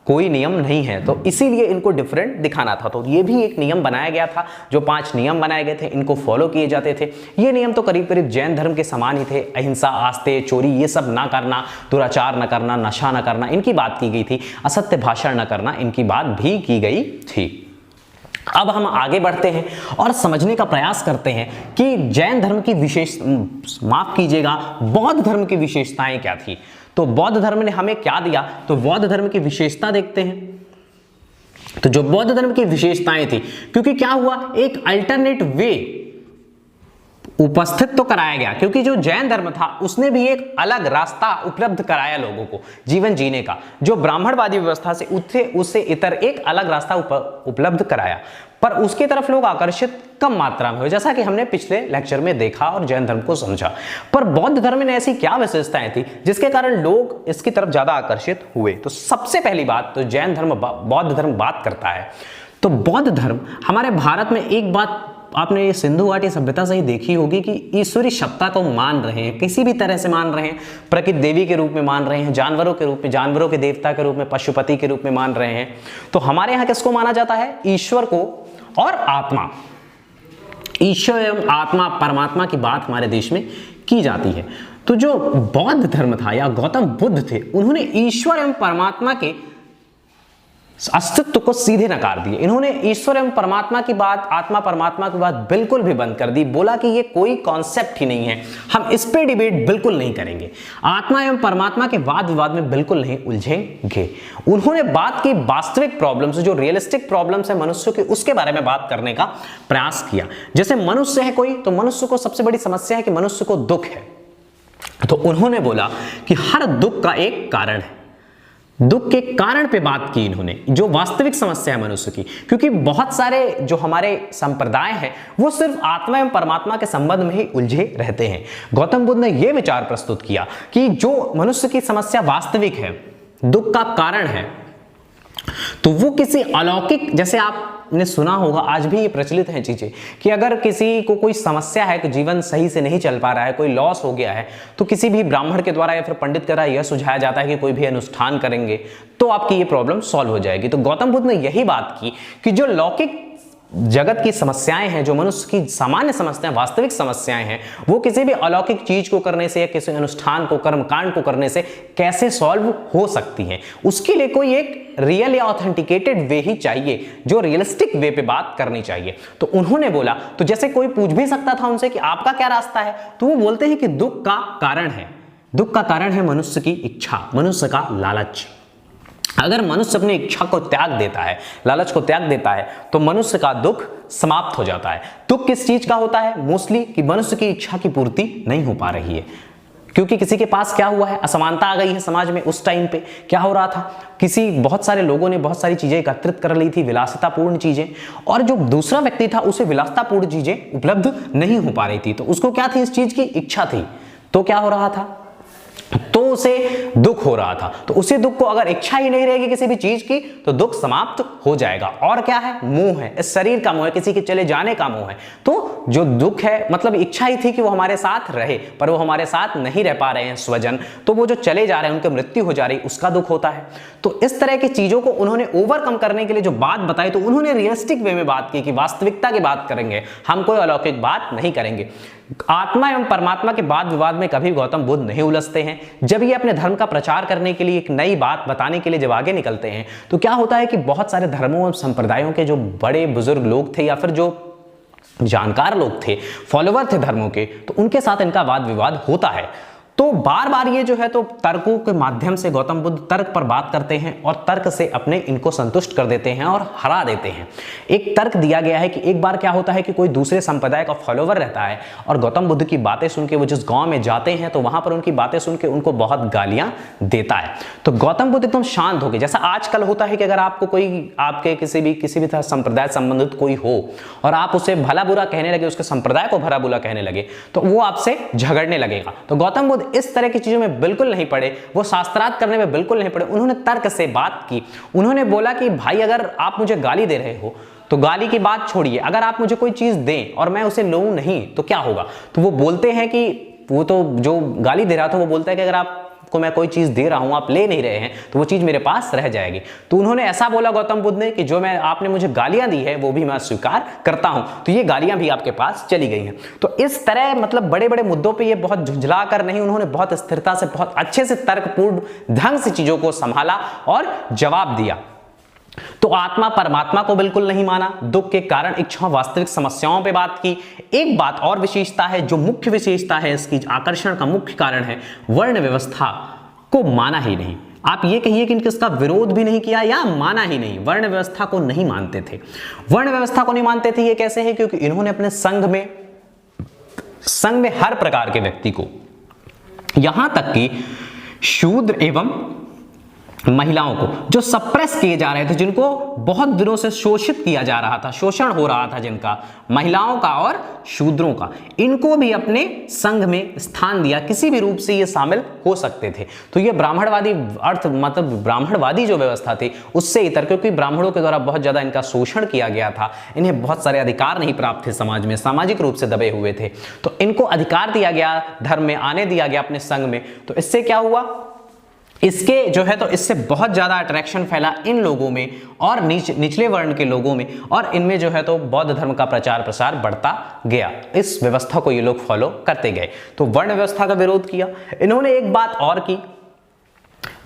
Speaker 1: कोई नियम नहीं है, तो इसीलिए इनको डिफरेंट दिखाना था। तो ये भी एक नियम बनाया गया था, जो 5 नियम बनाए गए थे, इनको फॉलो किए जाते थे। ये नियम तो करीब करीब जैन धर्म के समान ही थे, अहिंसा, आस्ते, चोरी ये सब ना करना, दुराचार न करना, नशा न करना, इनकी बात की गई थी, असत्य भाषण न करना, इनकी बात भी की गई थी। अब हम आगे बढ़ते हैं और समझने का प्रयास करते हैं कि जैन धर्म की माफ कीजिएगा, बौद्ध धर्म की विशेषताएं क्या थी। तो बौद्ध धर्म ने हमें क्या दिया, तो बौद्ध धर्म की विशेषता देखते हैं। तो जो बौद्ध धर्म की विशेषताएं थी, क्योंकि क्या हुआ, एक अल्टरनेट वे उपस्थित तो कराया गया, क्योंकि जो जैन धर्म था उसने भी एक अलग रास्ता उपलब्ध कराया लोगों को जीवन जीने का, जो ब्राह्मणवादी व्यवस्था से उससे इतर एक अलग रास्ता उपलब्ध कराया, पर उसकी तरफ लोग आकर्षित कम मात्रा में हुए, जैसा कि हमने पिछले लेक्चर में देखा और जैन धर्म को समझा। पर बौद्ध धर्म में ऐसी क्या विशेषताएं थी जिसके कारण लोग इसकी तरफ ज्यादा आकर्षित हुए। तो सबसे पहली बात तो जैन धर्म, बौद्ध धर्म बात करता है। तो बौद्ध धर्म हमारे भारत में, एक बात आपने ये सिंधु घाटी सभ्यता से ही देखी होगी कि ईश्वरी सत्ता को मान रहे हैं, किसी भी तरह से मान रहे हैं, प्रकृति देवी के रूप में मान रहे हैं, जानवरों के रूप में, जानवरों के देवता के रूप में, पशुपति के रूप में मान रहे हैं। तो हमारे यहाँ किसको माना जाता है, ईश्वर को और आत्मा, ईश्वर एवं आत्मा, परमात्मा की बात हमारे देश में की जाती है। तो जो बौद्ध धर्म था या गौतम बुद्ध थे, उन्होंने ईश्वर एवं परमात्मा के अस्तित्व को सीधे नकार दिए। इन्होंने ईश्वर एवं परमात्मा की बात, आत्मा परमात्मा की बात बिल्कुल भी बंद कर दी, बोला कि ये कोई कॉन्सेप्ट ही नहीं है, हम इस पे डिबेट बिल्कुल नहीं करेंगे, आत्मा एवं परमात्मा के वाद विवाद में बिल्कुल नहीं उलझेंगे। उन्होंने बात की वास्तविक प्रॉब्लम्स, जो रियलिस्टिक प्रॉब्लम्स है मनुष्य की, उसके बारे में बात करने का प्रयास किया। जैसे मनुष्य है कोई, तो मनुष्य को सबसे बड़ी समस्या है कि मनुष्य को दुख है, तो उन्होंने बोला कि हर दुख का एक कारण है, दुख के कारण पे बात की इन्होंने, जो वास्तविक समस्या है मनुष्य की। क्योंकि बहुत सारे जो हमारे संप्रदाय हैं वो सिर्फ आत्मा एवं परमात्मा के संबंध में ही उलझे रहते हैं। गौतम बुद्ध ने यह विचार प्रस्तुत किया कि जो मनुष्य की समस्या वास्तविक है, दुख का कारण है, तो वो किसी अलौकिक, जैसे आपने सुना होगा, आज भी ये प्रचलित हैं चीजें कि अगर किसी को कोई समस्या है कि जीवन सही से नहीं चल पा रहा है, कोई लॉस हो गया है, तो किसी भी ब्राह्मण के द्वारा या फिर पंडित के द्वारा यह सुझाया जाता है कि कोई भी अनुष्ठान करेंगे तो आपकी ये प्रॉब्लम सॉल्व हो जाएगी। तो गौतम बुद्ध ने यही बात की कि जो लौकिक जगत की समस्याएं हैं, जो मनुष्य की सामान्य समस्याएं, वास्तविक समस्याएं हैं, वो किसी भी अलौकिक चीज को करने से या किसी अनुष्ठान को, कर्मकांड को करने से कैसे सॉल्व हो सकती हैं। उसके लिए कोई एक रियल या ऑथेंटिकेटेड वे ही चाहिए, जो रियलिस्टिक वे पे बात करनी चाहिए। तो उन्होंने बोला, तो जैसे कोई पूछ भी सकता था उनसे कि आपका क्या रास्ता है, तो वो बोलते हैं कि दुख का कारण है, दुख का कारण है मनुष्य की इच्छा, मनुष्य का लालच। अगर मनुष्य अपनी इच्छा को त्याग देता है, लालच को त्याग देता है, तो मनुष्य का दुख समाप्त हो जाता है। दुख किस चीज का होता है, मोस्टली कि मनुष्य की इच्छा की पूर्ति नहीं हो पा रही है, क्योंकि किसी के पास क्या हुआ है, असमानता आ गई है समाज में। उस टाइम पे क्या हो रहा था, बहुत सारे लोगों ने बहुत सारी चीजें एकत्रित कर ली थी, विलासितापूर्ण चीजें, और जो दूसरा व्यक्ति था उसे विलासितापूर्ण चीजें उपलब्ध नहीं हो पा रही थी, तो उसको क्या थी, इस चीज की इच्छा थी। तो क्या हो रहा था, तो तो उसे दुख हो रहा था। तो उसी दुख को अगर इच्छा ही नहीं रहेगी किसी भी चीज की तो दुख समाप्त हो जाएगा। और क्या है? मोह है, इस शरीर का मोह है, किसी के चले जाने का मोह है। तो जो दुख है मतलब इच्छा ही थी कि वो हमारे साथ रहे, पर वो हमारे साथ नहीं रह पा रहे हैं स्वजन, तो वो जो चले जा रहे हैं उनकी मृत्यु हो जा रही, उसका दुख होता है। तो इस तरह की चीजों को उन्होंने ओवरकम करने के लिए जो बात बताई, तो उन्होंने रियलिस्टिक वे में बात की कि वास्तविकता की बात करेंगे, हम कोई अलौकिक बात नहीं करेंगे। आत्मा एवं परमात्मा के वाद विवाद में कभी गौतम बुद्ध नहीं उलझते हैं। जब ये अपने धर्म का प्रचार करने के लिए एक नई बात बताने के लिए जब आगे निकलते हैं, तो क्या होता है कि बहुत सारे धर्मों और संप्रदायों के जो बड़े बुजुर्ग लोग थे या फिर जो जानकार लोग थे, फॉलोवर थे धर्मों के, तो उनके साथ इनका वाद विवाद होता है। तो बार बार ये जो है तो तर्कों के माध्यम से गौतम बुद्ध तर्क पर बात करते हैं और तर्क से अपने इनको संतुष्ट कर देते हैं और हरा देते हैं। एक तर्क दिया गया है कि एक बार क्या होता है कि कोई दूसरे संप्रदाय का फॉलोवर रहता है और गौतम बुद्ध की बातें सुन के वो जिस गांव में जाते हैं तो वहां पर उनकी बातें सुन के उनको बहुत गालियां देता है। तो गौतम बुद्ध एकदम शांत हो गए। जैसा आजकल होता है कि अगर आपको कोई आपके किसी भी संप्रदाय संबंधित कोई हो और आप उसे भला बुरा कहने लगे, उसके संप्रदाय को भला बुरा कहने लगे, तो वो आपसे झगड़ने लगेगा। तो गौतम बुद्ध इस तरह की चीजों में बिल्कुल नहीं पड़े, वो शास्त्रार्थ करने में बिल्कुल नहीं पड़े। उन्होंने तर्क से बात की। उन्होंने बोला कि भाई अगर आप मुझे गाली दे रहे हो तो गाली की बात छोड़िए, अगर आप मुझे कोई चीज दें और मैं उसे लूं नहीं तो क्या होगा। तो वो बोलते हैं कि वो तो जो गाली दे रहा था वो बोलता है कि अगर आपको मैं कोई चीज दे रहा हूं, आप ले नहीं रहे हैं, तो वो चीज मेरे पास रह जाएगी। तो उन्होंने ऐसा बोला गौतम बुद्ध ने कि जो मैं आपने मुझे गालियां दी है वो भी मैं स्वीकार करता हूं, तो ये गालियां भी आपके पास चली गई हैं। तो इस तरह मतलब बड़े बड़े मुद्दों पे ये बहुत झुंझला कर नहीं, उन्होंने बहुत स्थिरता से बहुत अच्छे से तर्कपूर्ण ढंग से चीजों को संभाला और जवाब दिया। तो आत्मा परमात्मा को बिल्कुल नहीं माना, दुख के कारण इच्छा वास्तविक समस्याओं पे बात की। एक बात और विशेषता है, जो मुख्य विशेषता है इसकी आकर्षण का मुख्य कारण है, वर्ण व्यवस्था को माना ही नहीं। आप ये कहिए कि इसका विरोध भी नहीं किया या माना ही नहीं, वर्ण व्यवस्था को नहीं मानते थे। वर्ण व्यवस्था को नहीं मानते थे ये कैसे है? क्योंकि इन्होंने अपने संघ में हर प्रकार के व्यक्ति को, यहां तक कि शूद्र एवं महिलाओं को जो सप्रेस किए जा रहे थे, जिनको बहुत दिनों से शोषित किया जा रहा था, शोषण हो रहा था जिनका, महिलाओं का और शूद्रों का, इनको भी अपने संघ में स्थान दिया। किसी भी रूप से ये शामिल हो सकते थे। तो ये ब्राह्मणवादी अर्थ मतलब ब्राह्मणवादी जो व्यवस्था थी उससे इतर, क्योंकि ब्राह्मणों के द्वारा बहुत ज्यादा इनका शोषण किया गया था, इन्हें बहुत सारे अधिकार नहीं प्राप्त थे, समाज में सामाजिक रूप से दबे हुए थे, तो इनको अधिकार दिया गया, धर्म में आने दिया गया अपने संघ में। तो इससे क्या हुआ, इसके जो है तो इससे बहुत ज्यादा अट्रैक्शन फैला इन लोगों में और निचले वर्ण के लोगों में, और इनमें जो है तो बौद्ध धर्म का प्रचार प्रसार बढ़ता गया। इस व्यवस्था को ये लोग फॉलो करते गए। तो वर्ण व्यवस्था का विरोध किया। इन्होंने एक बात और की,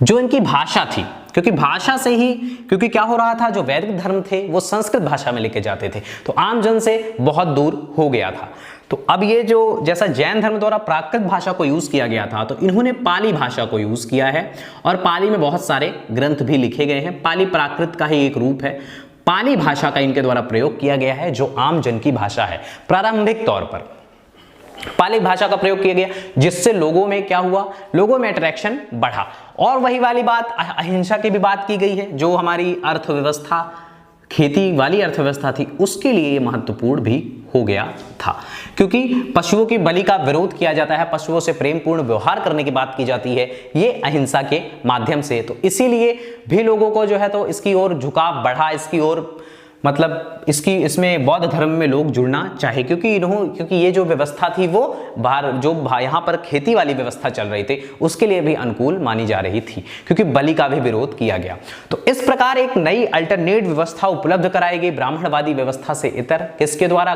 Speaker 1: जो इनकी भाषा थी, क्योंकि भाषा से ही, क्योंकि क्या हो रहा था, जो वैदिक धर्म थे वो संस्कृत भाषा में लेके जाते थे, तो आम जन से बहुत दूर हो गया था। तो अब ये जो जैसा जैन धर्म द्वारा प्राकृत भाषा को यूज किया गया था, तो इन्होंने पाली भाषा को यूज किया है और पाली में बहुत सारे ग्रंथ भी लिखे गए हैं। पाली प्राकृत का ही एक रूप है। पाली भाषा का इनके द्वारा प्रयोग किया गया है, जो आम जन की भाषा है। प्रारंभिक तौर पर पाली भाषा का प्रयोग किया गया, जिससे लोगों में क्या हुआ, लोगों में अट्रैक्शन बढ़ा। और वही वाली बात, अहिंसा की भी बात की गई है, जो हमारी अर्थव्यवस्था, खेती वाली अर्थव्यवस्था थी, उसके लिए ये महत्वपूर्ण भी हो गया था। क्योंकि पशुओं की बलि का विरोध किया जाता है, पशुओं से प्रेमपूर्ण व्यवहार करने की बात की जाती है, ये अहिंसा के माध्यम से। तो इसीलिए भी लोगों को जो है तो इसकी ओर झुकाव बढ़ा, इसकी ओर मतलब इसमें बौद्ध धर्म में लोग जुड़ना चाहे, क्योंकि ये जो व्यवस्था थी वो यहाँ पर खेती वाली व्यवस्था चल रही थी, उसके लिए भी अनुकूल मानी जा रही थी, क्योंकि बलि का भी विरोध किया गया। तो इस प्रकार एक नई अल्टरनेट व्यवस्था उपलब्ध कराई गई ब्राह्मणवादी व्यवस्था से इतर, किसके द्वारा,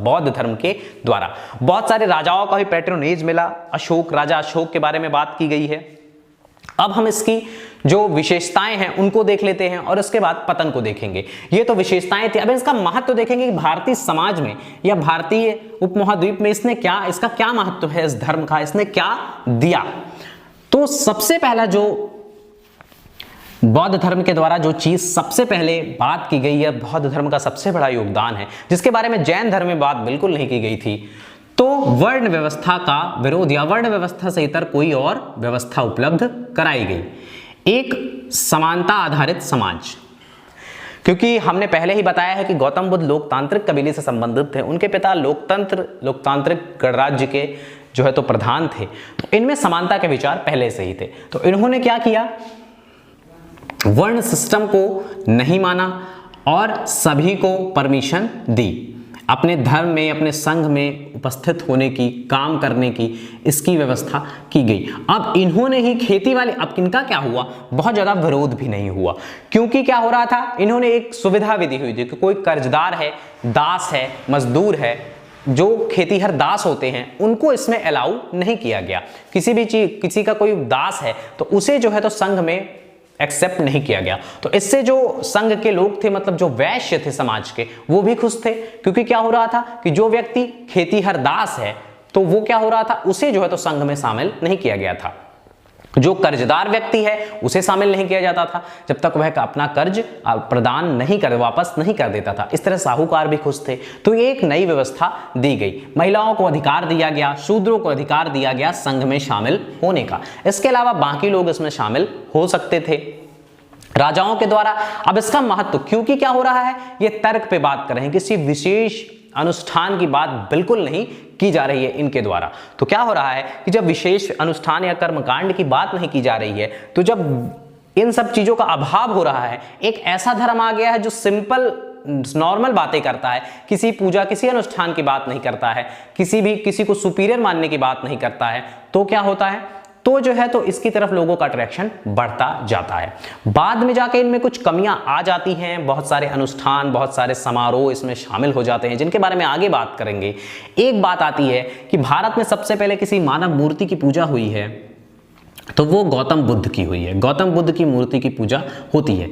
Speaker 1: बौद्ध धर्म के द्वारा। बहुत सारे राजाओं का भी पैट्रोनेज मिला। राजा अशोक के बारे में बात की गई है। अब हम इसकी जो विशेषताएं हैं उनको देख लेते हैं और उसके बाद पतन को देखेंगे। ये तो विशेषताएं थी। अब इसका महत्व देखेंगे कि भारतीय समाज में या भारतीय उपमहाद्वीप में इसका क्या महत्व है, इस धर्म का इसने क्या दिया। तो सबसे पहला जो बौद्ध धर्म के द्वारा जो चीज सबसे पहले बात की गई है, बौद्ध धर्म का सबसे बड़ा योगदान है, जिसके बारे में जैन धर्म में बात बिल्कुल नहीं की गई थी, तो वर्ण व्यवस्था का विरोध या वर्ण व्यवस्था से इतर कोई और व्यवस्था उपलब्ध कराई गई। एक समानता आधारित समाज, क्योंकि हमने पहले ही बताया है कि गौतम बुद्ध लोकतांत्रिक कबीले से संबंधित थे। उनके पिता लोकतांत्रिक गणराज्य के जो है तो प्रधान थे, तो इनमें समानता के विचार पहले से ही थे। तो इन्होंने क्या किया, वर्ण सिस्टम को नहीं माना और सभी को परमिशन दी अपने धर्म में, अपने संघ में उपस्थित होने की, काम करने की, इसकी व्यवस्था की गई। अब इन्होंने ही खेती वाले, अब इनका क्या हुआ, बहुत ज्यादा विरोध भी नहीं हुआ, क्योंकि क्या हो रहा था, इन्होंने एक सुविधा विधि हुई थी कि कोई कर्जदार है, दास है, मजदूर है, जो खेतीहर दास होते हैं उनको इसमें अलाउ नहीं किया गया। किसी भी चीज, किसी का कोई दास है तो उसे जो है तो संघ में एक्सेप्ट नहीं किया गया। तो इससे जो संघ के लोग थे, मतलब जो वैश्य थे समाज के, वो भी खुश थे, क्योंकि क्या हो रहा था कि जो व्यक्ति खेतीहर दास है तो वो क्या हो रहा था, उसे जो है तो संघ में शामिल नहीं किया गया था। जो कर्जदार व्यक्ति है उसे शामिल नहीं किया जाता था जब तक वह अपना कर्ज प्रदान नहीं कर, वापस नहीं कर देता था। इस तरह साहूकार भी खुश थे। तो ये एक नई व्यवस्था दी गई, महिलाओं को अधिकार दिया गया, शूद्रों को अधिकार दिया गया संघ में शामिल होने का। इसके अलावा बाकी लोग इसमें शामिल हो सकते थे राजाओं के द्वारा। अब इसका महत्व, क्योंकि क्या हो रहा है, ये तर्क पे बात कर रहे हैं, किसी विशेष अनुष्ठान की बात बिल्कुल नहीं की जा रही है इनके द्वारा। तो क्या हो रहा है कि जब विशेष अनुष्ठान या कर्मकांड की बात नहीं की जा रही है, तो जब इन सब चीजों का अभाव हो रहा है, एक ऐसा धर्म आ गया है जो सिंपल नॉर्मल बातें करता है, किसी पूजा, किसी अनुष्ठान की बात नहीं करता है, किसी को सुपीरियर मानने की बात नहीं करता है, तो क्या होता है, तो जो है तो इसकी तरफ लोगों का अट्रैक्शन बढ़ता जाता है। बाद में जाके इनमें कुछ कमियां आ जाती हैं, बहुत सारे अनुष्ठान, बहुत सारे समारोह इसमें शामिल हो जाते हैं, जिनके बारे में आगे बात करेंगे। एक बात आती है कि भारत में सबसे पहले किसी मानव मूर्ति की पूजा हुई है तो वो गौतम बुद्ध की हुई है। गौतम बुद्ध की मूर्ति की पूजा होती है।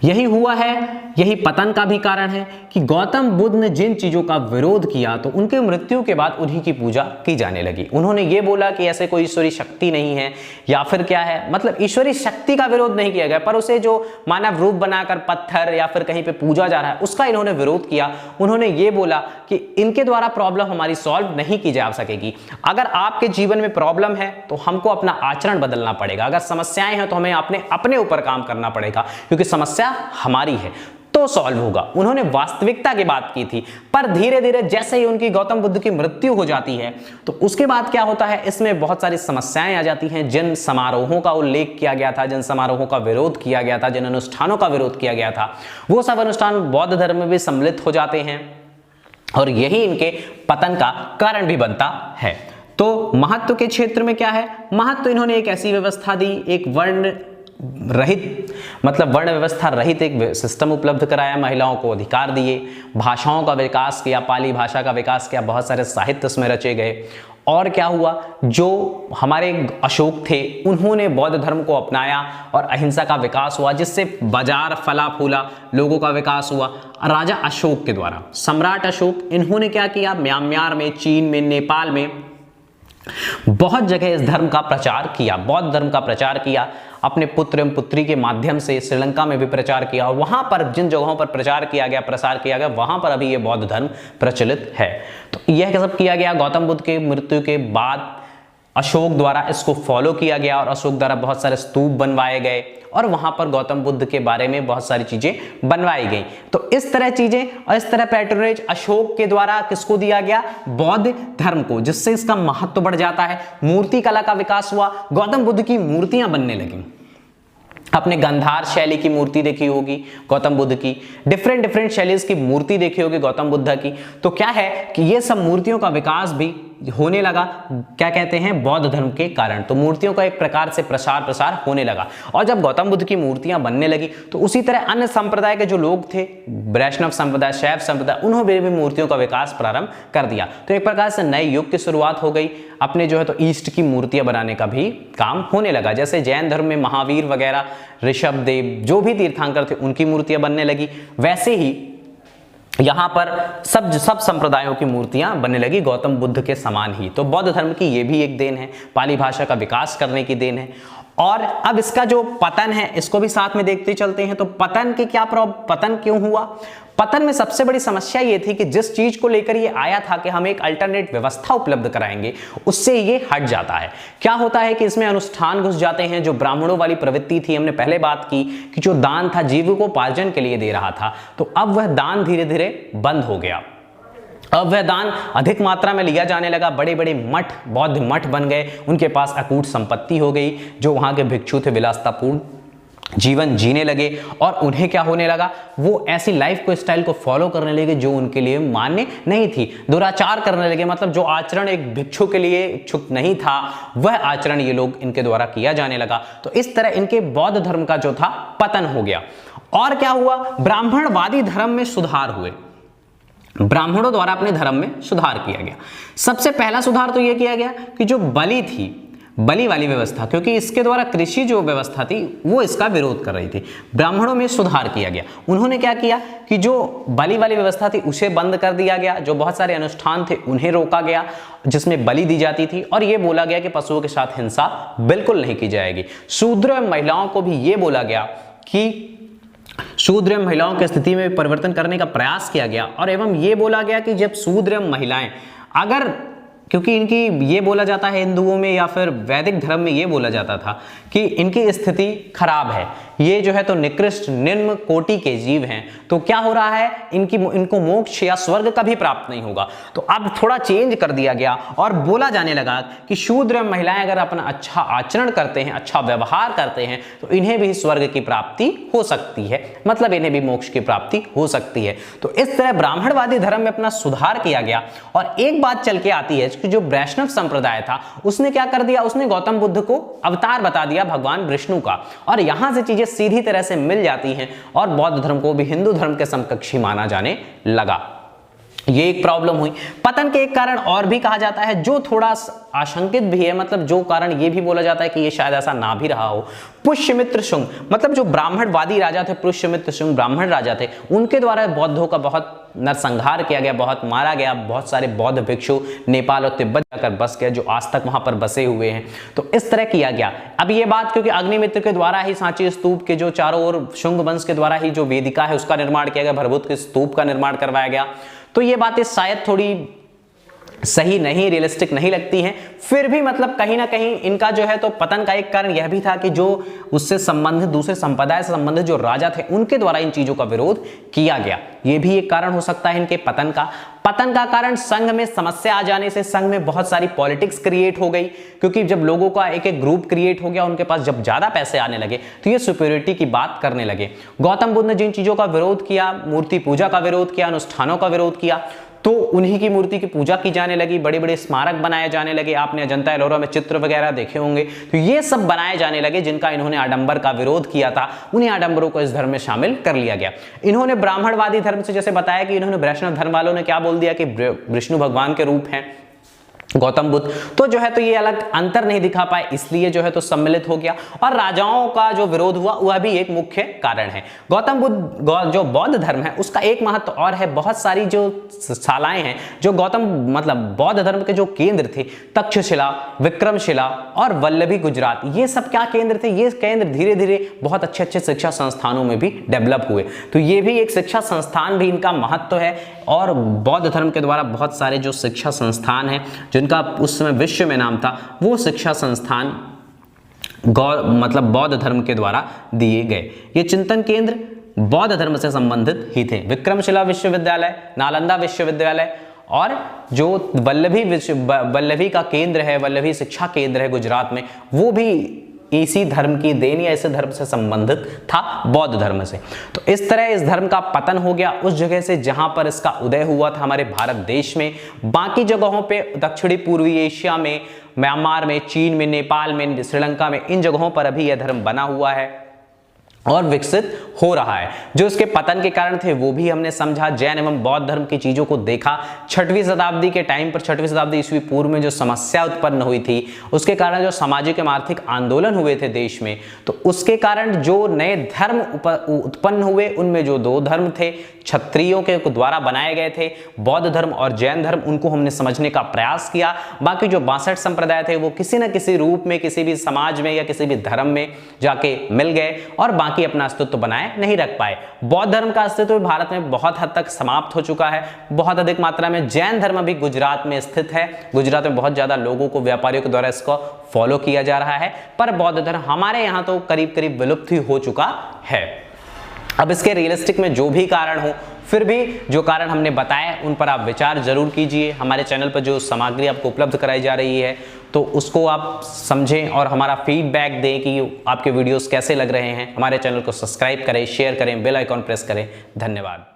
Speaker 1: यही हुआ है, यही पतन का भी कारण है कि गौतम बुद्ध ने जिन चीजों का विरोध किया तो उनके मृत्यु के बाद उन्हीं की पूजा की जाने लगी। उन्होंने ये बोला कि ऐसे कोई ईश्वरी शक्ति नहीं है, या फिर क्या है, मतलब ईश्वरी शक्ति का विरोध नहीं किया गया, पर उसे जो मानव रूप बनाकर पत्थर या फिर कहीं पे पूजा जा रहा है उसका इन्होंने विरोध किया। उन्होंने ये बोला कि इनके द्वारा प्रॉब्लम हमारी सॉल्व नहीं की जा सकेगी। अगर आपके जीवन में प्रॉब्लम है तो हमको अपना आचरण बदलना पड़ेगा, अगर समस्याएं हैं तो हमें अपने ऊपर काम करना पड़ेगा, क्योंकि समस्या हमारी है तो सॉल्व होगा। उन्होंने वास्तविकता की बात की थी, पर धीरे धीरे जैसे ही उनकी गौतम बुद्ध की मृत्यु हो जाती है तो उसके बाद क्या होता है, इसमें बहुत सारी समस्याएं आ जाती हैं। जिन समारोहों का उल्लेख किया गया था, जिन समारोहों का विरोध किया गया था, जिन अनुष्ठानों का विरोध किया गया था, वो सब अनुष्ठान बौद्ध धर्म में भी सम्मिलित हो जाते हैं और यही इनके पतन का कारण भी बनता है। तो महत्व के क्षेत्र में क्या है, महत्व इन्होंने एक ऐसी व्यवस्था दी, एक वर्ण रहित, मतलब वर्ण व्यवस्था रहित एक सिस्टम उपलब्ध कराया, महिलाओं को अधिकार दिए, भाषाओं का विकास किया, पाली भाषा का विकास किया, बहुत सारे साहित्य इसमें रचे गए। और क्या हुआ, जो हमारे अशोक थे उन्होंने बौद्ध धर्म को अपनाया और अहिंसा का विकास हुआ, जिससे बाजार फला फूला, लोगों का विकास हुआ। राजा अशोक के द्वारा, सम्राट अशोक, इन्होंने क्या किया, म्यांमार में, चीन में, नेपाल में बहुत जगह इस धर्म का प्रचार किया, बौद्ध धर्म का प्रचार किया। अपने पुत्र एवं पुत्री के माध्यम से श्रीलंका में भी प्रचार किया और वहां पर जिन जगहों पर प्रचार किया गया, प्रसार किया गया, वहां पर अभी ये बौद्ध धर्म प्रचलित है। तो यह सब किया गया गौतम बुद्ध के मृत्यु के बाद, अशोक द्वारा इसको फॉलो किया गया और अशोक द्वारा बहुत सारे स्तूप बनवाए गए और वहां पर गौतम बुद्ध के बारे में बहुत सारी चीजें बनवाई गई। तो इस तरह चीजें और इस तरह पैट्रोनेज अशोक के द्वारा किसको दिया गया, बौद्ध धर्म को, जिससे इसका महत्व बढ़ जाता है। मूर्ति कला का विकास हुआ, गौतम बुद्ध की मूर्तियां बनने लगी। आपने गांधार शैली की मूर्ति देखी होगी गौतम बुद्ध की, डिफरेंट शैलीज की मूर्ति देखी होगी गौतम बुद्ध की। तो क्या है कि ये सब मूर्तियों का विकास भी होने लगा, क्या कहते हैं, बौद्ध धर्म के कारण। तो मूर्तियों का एक प्रकार से प्रसार होने लगा। और जब गौतम बुद्ध की मूर्तियां बनने लगी तो उसी तरह अन्य संप्रदाय के जो लोग थे, वैष्णव संप्रदाय, शैव संप्रदाय, उन्होंने भी मूर्तियों का विकास प्रारंभ कर दिया। तो एक प्रकार से नए युग की शुरुआत हो गई। अपने जो है तो ईस्ट की मूर्तियां बनाने का भी काम होने लगा। जैसे जैन धर्म में महावीर वगैरह, ऋषभ देव, जो भी तीर्थंकर थे, उनकी मूर्तियां बनने लगी, वैसे ही यहां पर सब संप्रदायों की मूर्तियां बनने लगी गौतम बुद्ध के समान ही। तो बौद्ध धर्म की ये भी एक देन है, पाली भाषा का विकास करने की देन है। और अब इसका जो पतन है इसको भी साथ में देखते चलते हैं। तो पतन के क्या पतन क्यों हुआ, पतन में सबसे बड़ी समस्या ये थी कि जिस चीज को लेकर ये आया था कि हम एक अल्टरनेट व्यवस्था उपलब्ध कराएंगे, उससे ये हट जाता है। क्या होता है कि इसमें अनुष्ठान घुस जाते हैं, जो ब्राह्मणों वाली प्रवृत्ति थी, हमने पहले बात की कि जो दान था जीविकोपार्जन के लिए दे रहा था, तो अब वह दान धीरे धीरे बंद हो गया। अवैधान अधिक मात्रा में लिया जाने लगा, बड़े बड़े मठ, बौद्ध मठ बन गए, उनके पास अकूट संपत्ति हो गई, जो वहां के भिक्षु थे विलासितापूर्ण जीवन जीने लगे और उन्हें क्या होने लगा, वो ऐसी लाइफ को स्टाइल को फॉलो करने लगे जो उनके लिए मान्य नहीं थी, दुराचार करने लगे, मतलब जो आचरण एक भिक्षु के लिए इच्छुक नहीं था वह आचरण ये लोग इनके द्वारा किया जाने लगा। तो इस तरह इनके बौद्ध धर्म का जो था पतन हो गया। और क्या हुआ, ब्राह्मणवादी धर्म में सुधार हुए, ब्राह्मणों द्वारा अपने धर्म में सुधार किया गया। सबसे पहला सुधार तो यह किया गया कि जो बलि थी, बलि वाली व्यवस्था, क्योंकि इसके द्वारा कृषि जो व्यवस्था थी वो इसका विरोध कर रही थी, ब्राह्मणों में सुधार किया गया। उन्होंने क्या किया कि जो बलि वाली व्यवस्था थी उसे बंद कर दिया गया, जो बहुत सारे अनुष्ठान थे उन्हें रोका गया जिसमें बलि दी जाती थी, और ये बोला गया कि पशुओं के साथ हिंसा बिल्कुल नहीं की जाएगी। शूद्र एवं महिलाओं को भी ये बोला गया कि शूद्र एवं महिलाओं की स्थिति में परिवर्तन करने का प्रयास किया गया, और एवं ये बोला गया कि जब शूद्र एवं महिलाएं अगर, क्योंकि इनकी ये बोला जाता है हिंदुओं में या फिर वैदिक धर्म में ये बोला जाता था कि इनकी स्थिति खराब है, ये जो है तो निकृष्ट निम्न कोटि के जीव हैं, तो क्या हो रहा है, इनको मोक्ष या स्वर्ग कभी प्राप्त नहीं होगा। तो अब थोड़ा चेंज कर दिया गया और बोला जाने लगा कि शूद्र एवं महिलाएं अगर अपना अच्छा आचरण करते हैं, अच्छा व्यवहार करते हैं, तो इन्हें भी स्वर्ग की प्राप्ति हो सकती है, मतलब इन्हें भी मोक्ष की प्राप्ति हो सकती है। तो इस तरह ब्राह्मणवादी धर्म में अपना सुधार किया गया। और एक बात चल के आती है कि जो वैष्णव संप्रदाय था उसने क्या कर दिया, उसने गौतम बुद्ध को अवतार बता दिया भगवान विष्णु का, और यहां से चीजें सीधी तरह से मिल जाती हैं और बौद्ध धर्म को भी हिंदू धर्म के समकक्षी माना जाने लगा। ये एक प्रॉब्लम हुई। पतन के एक कारण और भी कहा जाता है जो थोड़ा आशंकित भी है, मतलब जो कारण ये भी बोला जाता है कि ये शायद ऐसा ना भी रहा हो। पुष्यमित्र शुंग, मतलब जो ब्राह्मणवादी राजा थे, पुष्यमित्र शुंग ब्राह्मण राजा थे, उनके द्वारा बौद्धों का बहुत नरसंहार किया गया, बहुत मारा गया। बहुत सारे बौद्ध भिक्षु नेपाल और तिब्बत जाकर बस गए, जो आज तक वहां पर बसे हुए हैं। तो इस तरह किया गया। अब ये बात क्योंकि अग्निमित्र के द्वारा ही सांची स्तूप के जो चारों ओर शुंग वंश के द्वारा ही जो वेदिका है उसका निर्माण किया गया, भरभूत के स्तूप का निर्माण करवाया गया, तो ये बातें शायद थोड़ी सही नहीं, रियलिस्टिक नहीं लगती हैं। फिर भी मतलब कहीं ना कहीं इनका जो है तो पतन का एक कारण यह भी था कि जो उससे संबंधित दूसरे संप्रदाय से संबंधित जो राजा थे उनके द्वारा इन चीजों का विरोध किया गया। यह भी एक कारण हो सकता है इनके पतन का। पतन का कारण संघ में समस्या आ जाने से संघ में बहुत सारी पॉलिटिक्स क्रिएट हो गई, क्योंकि जब लोगों का एक एक ग्रुप क्रिएट हो गया, उनके पास जब ज्यादा पैसे आने लगे तो ये सुपीरियरिटी की बात करने लगे। गौतम बुद्ध ने जिन चीजों का विरोध किया, मूर्ति पूजा का विरोध किया, अनुष्ठानों का विरोध किया, तो उन्हीं की मूर्ति की पूजा की जाने लगी, बड़े बड़े स्मारक बनाए जाने लगे। आपने अजंता एलोरा में चित्र वगैरह देखे होंगे, तो ये सब बनाए जाने लगे जिनका इन्होंने आडंबर का विरोध किया था। उन्हीं आडंबरों को इस धर्म में शामिल कर लिया गया। इन्होंने ब्राह्मणवादी धर्म से जैसे बताया कि इन्होंने वैष्णव धर्म वालों ने क्या बोल दिया कि विष्णु भगवान के रूप हैं गौतम बुद्ध, तो जो है तो ये अलग अंतर नहीं दिखा पाए, इसलिए जो है तो सम्मिलित हो गया। और राजाओं का जो विरोध हुआ वह भी एक मुख्य कारण है। गौतम बुद्ध जो बौद्ध धर्म है उसका एक महत्व और है, बहुत सारी जो शालाएं हैं जो गौतम मतलब बौद्ध धर्म के जो केंद्र थे, तक्षशिला, विक्रमशिला और वल्लभी गुजरात, ये सब क्या केंद्र थे, ये केंद्र धीरे धीरे बहुत अच्छे अच्छे शिक्षा संस्थानों में भी डेवलप हुए। तो ये भी एक शिक्षा संस्थान भी इनका महत्व है। और बौद्ध धर्म के द्वारा बहुत सारे जो शिक्षा संस्थान हैं जिनका उस समय विश्व में नाम था, वो शिक्षा संस्थान मतलब बौद्ध धर्म के द्वारा दिए गए। ये चिंतन केंद्र बौद्ध धर्म से संबंधित ही थे। विक्रमशिला विश्वविद्यालय, नालंदा विश्वविद्यालय और जो वल्लभी का केंद्र है, वल्लभी शिक्षा केंद्र है गुजरात में, वो भी इसी धर्म की देन या इसी धर्म से संबंधित था, बौद्ध धर्म से। तो इस तरह इस धर्म का पतन हो गया उस जगह से जहां पर इसका उदय हुआ था हमारे भारत देश में। बाकी जगहों पे दक्षिणी पूर्वी एशिया में, म्यांमार में, चीन में, नेपाल में, श्रीलंका में, इन जगहों पर अभी यह धर्म बना हुआ है और विकसित हो रहा है। जो इसके पतन के कारण थे वो भी हमने समझा, जैन एवं बौद्ध धर्म की चीजों को देखा। 6वीं शताब्दी के टाइम पर, 6वीं शताब्दी ईस्वी पूर्व में जो समस्या उत्पन्न हुई थी, उसके कारण जो सामाजिक एवं आर्थिक आंदोलन हुए थे देश में, तो उसके कारण जो नए धर्म उत्पन्न हुए उनमें जो दो धर्म थे क्षत्रियों के द्वारा बनाए गए थे, बौद्ध धर्म और जैन धर्म, उनको हमने समझने का प्रयास किया। बाकी जो 62 संप्रदाय थे वो किसी न किसी रूप में किसी भी समाज में या किसी भी धर्म में जाके मिल गए और बाकी अपना अस्तित्व बनाए नहीं रख पाए। बौद्ध धर्म का अस्तित्व भारत में बहुत हद तक समाप्त हो चुका है। बहुत अधिक मात्रा में जैन धर्म भी गुजरात में स्थित है। गुजरात में बहुत ज्यादा लोगों को, व्यापारियों के द्वारा इसको फॉलो किया जा रहा है, पर बौद्ध धर्म हमारे यहाँ तो करीब करीब विलुप्त ही हो चुका है। अब इसके रियलिस्टिक में जो भी कारण हो फिर भी जो कारण हमने बताए उन पर आप विचार जरूर कीजिए। हमारे चैनल पर जो सामग्री आपको उपलब्ध कराई जा रही है तो उसको आप समझें और हमारा फीडबैक दें कि आपके वीडियोस कैसे लग रहे हैं। हमारे चैनल को सब्सक्राइब करें, शेयर करें, बेल आइकॉन प्रेस करें। धन्यवाद।